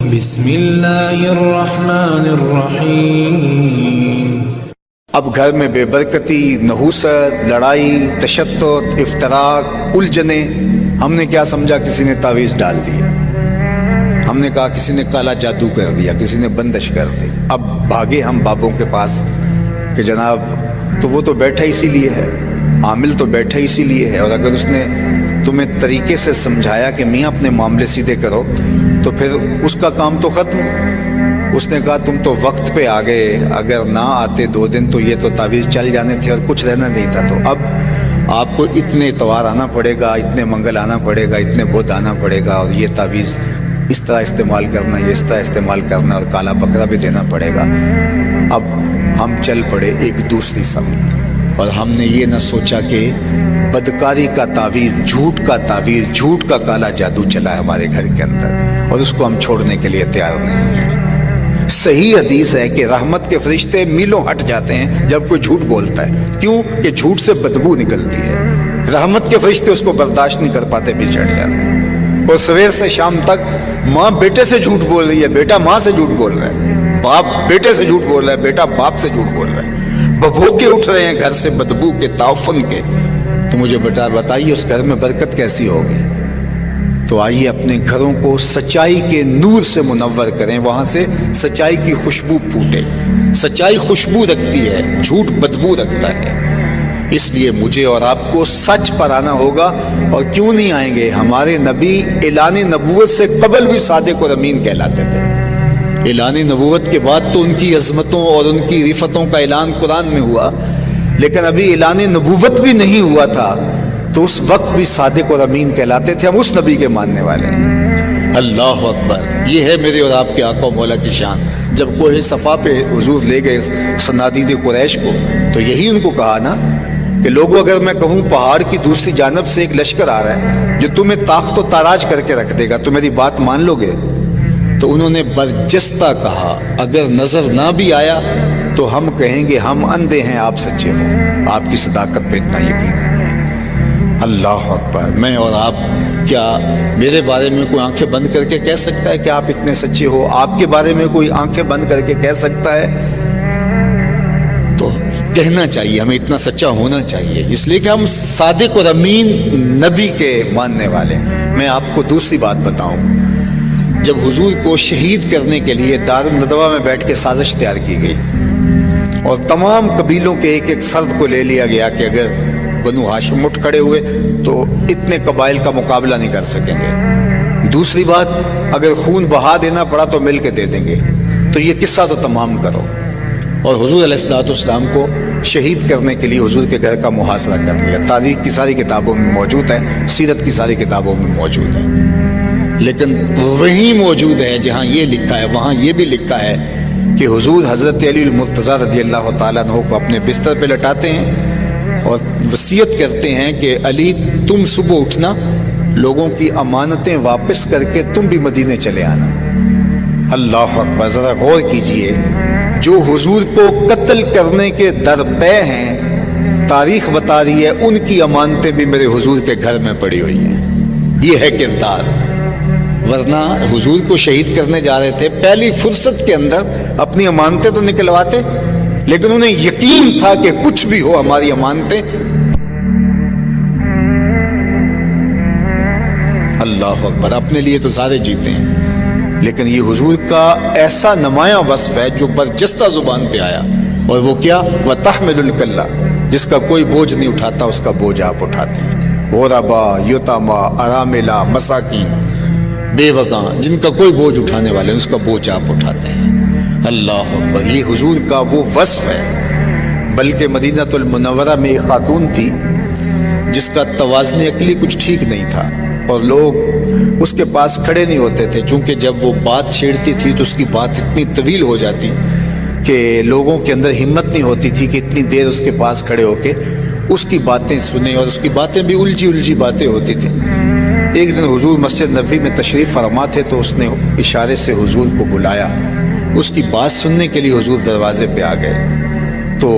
بسم اللہ الرحمن الرحیم۔ اب گھر میں بے برکتی، نحوست، لڑائی، تشدد، افتراق، الجھنیں۔ ہم نے کیا سمجھا؟ کسی نے تعویذ ڈال دی، ہم نے کہا کسی نے کالا جادو کر دیا، کسی نے بندش کر دی۔ اب بھاگے ہم بابوں کے پاس کہ جناب تو وہ تو بیٹھا اسی لیے ہے، عامل تو بیٹھا اسی لیے ہے، اور اگر اس نے تمہیں طریقے سے سمجھایا کہ میاں اپنے معاملے سیدھے کرو تو پھر اس کا کام تو ختم۔ اس نے کہا تم تو وقت پہ آ گئے، اگر نہ آتے 2 دن تو یہ تو تعویذ چل جانے تھے اور کچھ رہنا نہیں تھا۔ تو اب آپ کو اتنے اتوار آنا پڑے گا، اتنے منگل آنا پڑے گا، اتنے بدھ آنا پڑے گا، اور یہ تعویذ اس طرح استعمال کرنا، یہ اس طرح استعمال کرنا، اور کالا بکرا بھی دینا پڑے گا۔ اب ہم چل پڑے ایک دوسری سمت، اور ہم نے یہ نہ سوچا کہ بدکاری کا تعویذ، جھوٹ کا تعویذ، جھوٹ کا کالا جادو چلا ہے ہمارے گھر کے اندر، اور اس کو ہم چھوڑنے کے لیے تیار نہیں ہیں۔ صحیح حدیث ہے کہ رحمت کے فرشتے میلوں ہٹ جاتے ہیں جب کوئی جھوٹ بولتا ہے۔ کیوں؟ کہ جھوٹ سے بدبو نکلتی ہے۔ رحمت کے فرشتے اس کو برداشت نہیں کر پاتے، بھی چڑھ جاتے ہیں۔ اور سویر سے شام تک ماں بیٹے سے جھوٹ بول رہی ہے، بیٹا ماں سے جھوٹ بول رہا ہے، باپ بیٹے سے جھوٹ بول رہا ہے، بیٹا باپ سے جھوٹ بول رہا ہے، ببھوکے اٹھ رہے ہیں گھر سے بدبو کے، تعفن کے۔ تو مجھے بتائیے اس گھر میں برکت کیسی ہوگی؟ تو آئیے اپنے گھروں کو سچائی کے نور سے منور کریں، وہاں سے سچائی کی خوشبو پھوٹے۔ سچائی خوشبو رکھتی ہے، جھوٹ بدبو رکھتا ہے۔ اس لیے مجھے اور آپ کو سچ پر آنا ہوگا۔ اور کیوں نہیں آئیں گے؟ ہمارے نبی اعلان نبوت سے قبل بھی صادق اور امین کہلاتے تھے۔ اعلان نبوت کے بعد تو ان کی عظمتوں اور ان کی رفتوں کا اعلان قرآن میں ہوا، لیکن ابھی اعلان نبوت بھی نہیں ہوا تھا، تو اس وقت بھی صادق اور امین کہلاتے تھے۔ ہم اس نبی کے ماننے والے ہیں۔ اللہ اکبر! یہ ہے میرے اور آپ کے آقا و مولا کی شان۔ جب کوہ صفا پہ حضور لے گئے صنادید قریش کو، تو یہی ان کو کہا نا کہ لوگوں اگر میں کہوں پہاڑ کی دوسری جانب سے ایک لشکر آ رہا ہے جو تمہیں طاقت و تاراج کر کے رکھ دے گا، تو میری بات مان لو گے؟ تو انہوں نے برجستہ کہا اگر نظر نہ بھی آیا تو ہم کہیں گے ہم اندھے ہیں، آپ سچے ہو۔ آپ کی صداقت پہ اتنا یقین ہے۔ اللہ اکبر! میں اور آپ، کیا میرے بارے میں کوئی آنکھیں بند کر کے کہہ سکتا ہے کہ آپ اتنے سچے ہو؟ آپ کے بارے میں کوئی آنکھیں بند کر کے کہہ سکتا ہے؟ تو کہنا چاہیے، ہمیں اتنا سچا ہونا چاہیے، اس لیے کہ ہم صادق اور امین نبی کے ماننے والے ہیں۔ میں آپ کو دوسری بات بتاؤں، جب حضور کو شہید کرنے کے لیے دارالندوا میں بیٹھ کے سازش تیار کی گئی، اور تمام قبیلوں کے ایک ایک فرد کو لے لیا گیا کہ اگر بنو ہاشم اٹھ کھڑے ہوئے تو اتنے قبائل کا مقابلہ نہیں کر سکیں گے۔ دوسری بات، اگر خون بہا دینا پڑا تو مل کے دے دیں گے، تو یہ قصہ تو تمام کرو۔ اور حضور علیہ السلام کو شہید کرنے کے لیے حضور کے گھر کا محاصرہ کر لیا۔ تاریخ کی ساری کتابوں میں موجود ہے، سیرت کی ساری کتابوں میں موجود ہے، لیکن وہیں موجود ہے جہاں یہ لکھا ہے، وہاں یہ بھی لکھا ہے کہ حضور حضرت علی المرتضیٰ رضی اللہ تعالیٰ عنہ کو اپنے بستر پہ لٹاتے ہیں اور وصیت کرتے ہیں کہ علی تم صبح اٹھنا، لوگوں کی امانتیں واپس کر کے تم بھی مدینے چلے آنا۔ اللہ اکبر! ذرا غور کیجئے، جو حضور کو قتل کرنے کے درپے ہیں، تاریخ بتا رہی ہے ان کی امانتیں بھی میرے حضور کے گھر میں پڑی ہوئی ہیں۔ یہ ہے کردار۔ ورنہ حضور کو شہید کرنے جا رہے تھے، پہلی فرصت کے اندر اپنی امانتیں تو نکلواتے، لیکن انہیں یقین تھا کہ کچھ بھی ہو ہماری امانتیں۔ اللہ اکبر! اپنے لیے تو سارے جیتے ہیں، لیکن یہ حضور کا ایسا نمایاں وصف ہے جو برجستہ زبان پہ آیا، اور وہ کیا؟ وَتَحْمِلُ الْكَلَّ، جس کا کوئی بوجھ نہیں اٹھاتا اس کا بوجھ آپ اٹھاتے ہیں۔ غربا، یتاما، اراملہ، مساکین، بے وقاں، جن کا کوئی بوجھ اٹھانے والے اس کا بوجھ آپ اٹھاتے ہیں۔ اللہ اکبر! یہ حضور کا وہ وصف ہے۔ بلکہ مدینہ المنورہ میں ایک خاتون تھی جس کا توازن عقلی کچھ ٹھیک نہیں تھا، اور لوگ اس کے پاس کھڑے نہیں ہوتے تھے، چونکہ جب وہ بات چھیڑتی تھی تو اس کی بات اتنی طویل ہو جاتی کہ لوگوں کے اندر ہمت نہیں ہوتی تھی کہ اتنی دیر اس کے پاس کھڑے ہو کے اس کی باتیں سنیں، اور اس کی باتیں بھی الجھی باتیں ہوتی تھیں۔ ایک دن حضور مسجد نبوی میں تشریف فرما تھے، تو اس نے اشارے سے حضور کو بلایا، اس کی بات سننے کے لیے حضور دروازے پہ آ گئے۔ تو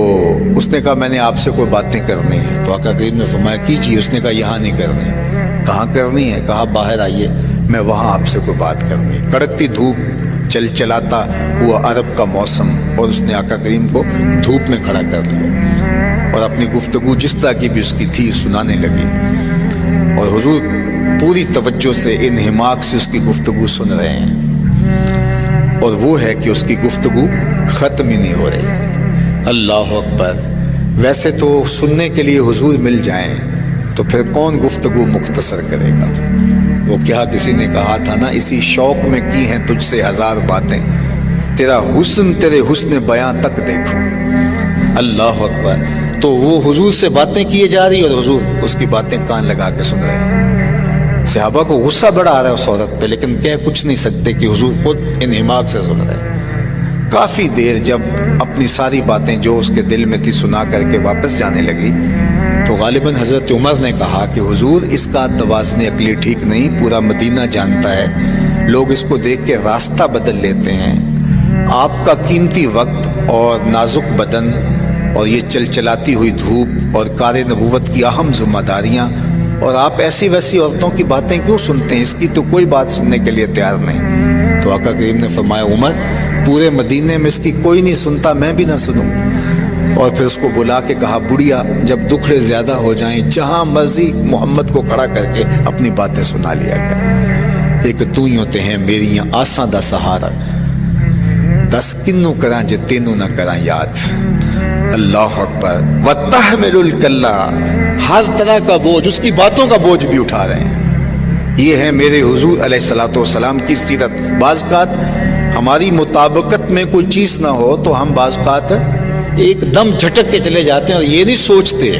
اس نے کہا میں نے آپ سے کوئی باتیں کرنی ہے۔ تو آقا کریم نے فرمایا کیجیے۔ اس نے کہا یہاں نہیں کرنی۔ کہاں کرنی ہے؟ کہا باہر آئیے، میں وہاں آپ سے کوئی بات کروں گی۔ کڑکتی دھوپ، چل چلاتا ہوا عرب کا موسم، اور اس نے آقا کریم کو دھوپ میں کھڑا کر لیا اور اپنی گفتگو جس طرح کی بھی اس کی تھی سنانے لگی، اور حضور پوری توجہ سے انہماک سے اس کی گفتگو سن رہے ہیں، اور وہ ہے کہ اس کی گفتگو ختم ہی نہیں ہو رہی۔ اللہ اکبر! ویسے تو سننے کے لیے حضور مل جائیں تو پھر کون گفتگو مختصر کرے گا؟ وہ کیا کسی نے کہا تھا نا، اسی شوق میں کی ہیں تجھ سے ہزار باتیں، تیرا حسن تیرے حسن بیاں تک دیکھو۔ اللہ اکبر! تو وہ حضور سے باتیں کیے جا رہی اور حضور اس کی باتیں کان لگا کے سن رہے ہیں۔ صحابہ کو غصہ بڑا آ رہا ہے اس عورت پہ، لیکن کہہ کچھ نہیں سکتے کہ حضور خود انہماک سے سن رہے ہیں۔ کافی دیر جب اپنی ساری باتیں جو اس کے دل میں تھی سنا کر کے واپس جانے لگی تو غالباً حضرت عمر نے کہا کہ حضور اس کا توازن عقلی ٹھیک نہیں، پورا مدینہ جانتا ہے، لوگ اس کو دیکھ کے راستہ بدل لیتے ہیں، آپ کا قیمتی وقت اور نازک بدن اور یہ چل چلاتی ہوئی دھوپ اور کار نبوت کی اہم ذمہ داریاں، اور آپ ایسی ویسی عورتوں کی باتیں کیوں سنتے ہیں؟ اس کی تو کوئی بات سننے کے لیے تیار نہیں۔ تو آقا کریم نے فرمایا عمر پورے مدینے میں اس کی کوئی نہیں سنتا، میں بھی نہ سنوں۔ اور پھر اس کو بلا کے کہا بڑھیا جب دکھڑے زیادہ ہو جائیں جہاں مرضی محمد کو کھڑا کر کے اپنی باتیں سنا لیا کرے، ایک تو ہی ہوتے ہیں میریاں آساں دا سہارا، دس کنوں کراں جے تینوں نہ کراں یاد۔ اللہ اکبر! وَتَحْمِلُ الْكَلَّ، ہر طرح کا بوجھ، اس کی باتوں کا بوجھ بھی اٹھا رہے ہیں۔ یہ ہے میرے حضور علیہ الصلوۃ والسلام کی سیرت۔ بعض اوقات ہماری مطابقت میں کوئی چیز نہ ہو تو ہم بعض اوقات ایک دم جھٹک کے چلے جاتے ہیں اور یہ نہیں سوچتے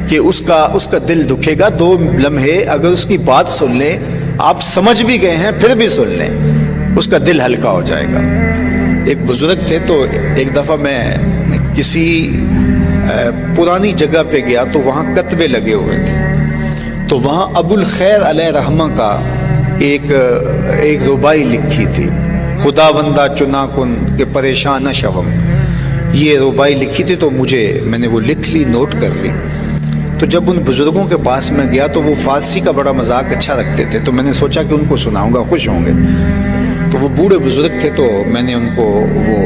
کہ اس کا دل دکھے گا۔ دو لمحے اگر اس کی بات سن لیں، آپ سمجھ بھی گئے ہیں پھر بھی سن لیں، اس کا دل ہلکا ہو جائے گا۔ ایک بزرگ تھے، تو ایک دفعہ میں کسی پرانی جگہ پہ گیا تو وہاں کتبے لگے ہوئے تھے، تو وہاں ابو الخیر علیہ رحمہ کا ایک ربائی لکھی تھی، خدا بندہ چنا کن کہ پریشان نہ شوم، یہ ربائی لکھی تھی۔ تو میں نے وہ لکھ لی، نوٹ کر لی۔ تو جب ان بزرگوں کے پاس میں گیا تو وہ فارسی کا بڑا مذاق اچھا رکھتے تھے، تو میں نے سوچا کہ ان کو سناؤں گا، خوش ہوں گے۔ تو وہ بوڑھے بزرگ تھے، تو میں نے ان کو وہ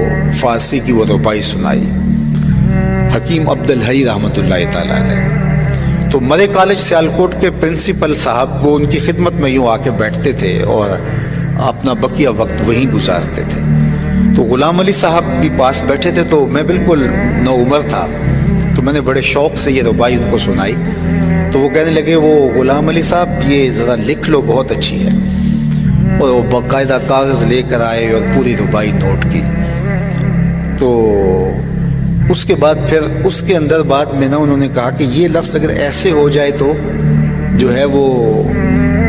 فارسی کی وہ ربائی سنائی، حکیم عبد الحی رحمۃ اللہ تعالیٰ علیہ۔ تو مرے کالج سیالکوٹ کے پرنسپل صاحب وہ ان کی خدمت میں یوں آ کے بیٹھتے تھے اور اپنا بقیہ وقت وہیں گزارتے تھے۔ تو غلام علی صاحب بھی پاس بیٹھے تھے، تو میں بالکل نو عمر تھا، تو میں نے بڑے شوق سے یہ ربائی ان کو سنائی۔ تو وہ کہنے لگے وہ غلام علی صاحب یہ ذرا لکھ لو، بہت اچھی ہے۔ اور وہ باقاعدہ کاغذ لے کر آئے اور پوری ربائی نوٹ کی۔ تو اس کے بعد پھر اس کے اندر بعد میں انہوں نے کہا کہ یہ لفظ اگر ایسے ہو جائے تو جو ہے وہ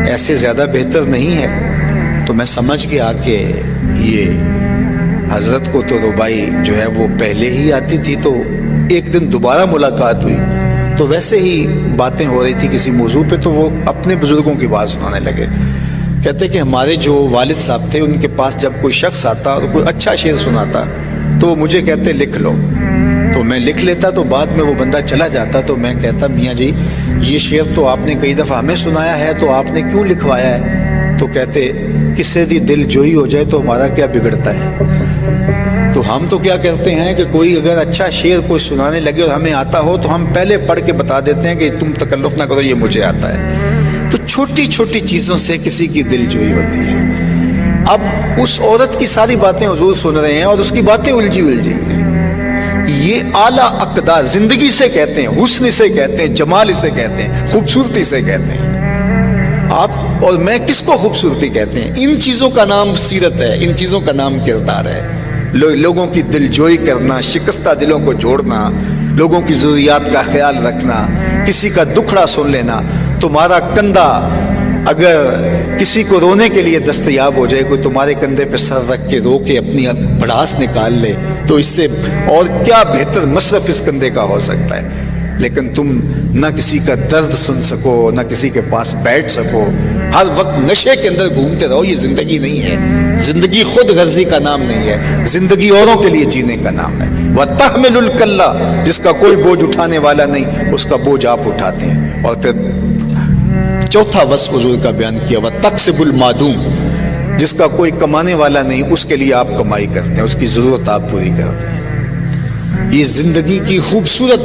ایسے زیادہ بہتر نہیں ہے۔ تو میں سمجھ گیا کہ یہ حضرت کو تو ربائی جو ہے وہ پہلے ہی آتی تھی، تو ایک دن دوبارہ ملاقات ہوئی تو ویسے ہی باتیں ہو رہی تھی کسی موضوع پہ، تو وہ اپنے بزرگوں کی بات سنانے لگے۔ کہتے کہ ہمارے جو والد صاحب تھے ان کے پاس جب کوئی شخص آتا اور کوئی اچھا شعر سناتا تو وہ مجھے کہتے لکھ لو، تو میں لکھ لیتا، تو بعد میں وہ بندہ چلا جاتا تو میں کہتا میاں جی یہ شعر تو آپ نے کئی دفعہ ہمیں سنایا ہے، تو آپ نے کیوں لکھوایا ہے؟ تو کہتے کسے دی دل جوئی ہو جائے تو ہمارا کیا بگڑتا ہے؟ تو ہم تو کیا کرتے ہیں کہ کوئی اگر اچھا شعر کوئی سنانے لگے اور ہمیں آتا ہو تو ہم پہلے پڑھ کے بتا دیتے ہیں کہ تم تکلف نہ کرو، یہ مجھے آتا ہے۔ تو چھوٹی چھوٹی چیزوں سے کسی کی دل جوئی ہوتی ہے۔ اب اس عورت کی ساری باتیں حضور سن رہے ہیں اور اس کی باتیں الجھی ہیں۔ یہ اعلیٰ اقدار زندگی سے کہتے ہیں، حسن سے کہتے ہیں، جمال سے کہتے ہیں، خوبصورتی سے کہتے ہیں۔ آپ اور میں کس کو خوبصورتی کہتے ہیں؟ ان چیزوں کا نام سیرت ہے، ان چیزوں کا نام کردار ہے۔ لوگوں کی دل جوئی کرنا، شکستہ دلوں کو جوڑنا، لوگوں کی ضروریات کا خیال رکھنا، کسی کا دکھڑا سن لینا۔ تمہارا کندھا اگر کسی کو رونے کے لیے دستیاب ہو جائے، کوئی تمہارے کندھے پہ سر رکھ کے رو کے اپنی بڑاس نکال لے، تو اس سے اور کیا بہتر مصرف اس کندھے کا ہو سکتا ہے؟ لیکن تم نہ کسی کا درد سن سکو، نہ کسی کے پاس بیٹھ سکو، ہر وقت نشے کے اندر گھومتے رہو، یہ زندگی نہیں ہے۔ زندگی خود غرضی کا نام نہیں ہے، زندگی اوروں کے لیے جینے کا نام ہے۔ وَتَحْمِلُ الْكَلَّ، جس کا کوئی بوجھ اٹھانے والا نہیں، اس کا بوجھ آپ اٹھاتے ہیں۔ اور پھر چوتھا وصف حضور کا بیان کیا ہوا تکسب المعدوم، جس کا کوئی کمانے والا نہیں اس کے لیے آپ کمائی کرتے ہیں، اس کی ضرورت آپ پوری کرتے ہیں۔ یہ زندگی کی خوبصورت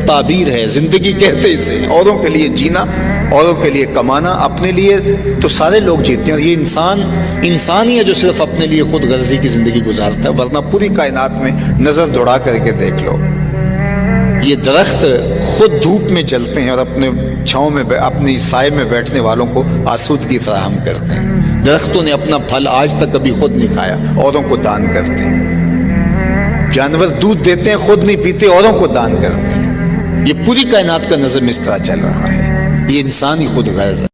تعبیر ہے، زندگی کہتے اسے، اوروں کے لیے جینا، اوروں کے لیے کمانا، اپنے لیے تو سارے لوگ جیتے ہیں، یہ انسان ہی ہے جو صرف اپنے لیے خود غرضی کی زندگی گزارتا ہے، ورنہ پوری کائنات میں نظر دوڑا کر کے دیکھ لو، یہ درخت خود دھوپ میں جلتے ہیں اور اپنے چھاؤں میں اپنی سائے میں بیٹھنے والوں کو آسودگی فراہم کرتے ہیں۔ درختوں نے اپنا پھل آج تک کبھی خود نہیں کھایا، اوروں کو دان کرتے ہیں۔ جانور دودھ دیتے ہیں، خود نہیں پیتے، اوروں کو دان کرتے ہیں۔ یہ پوری کائنات کا نظم اس طرح چل رہا ہے، یہ انسان ہی خود غرض ہے۔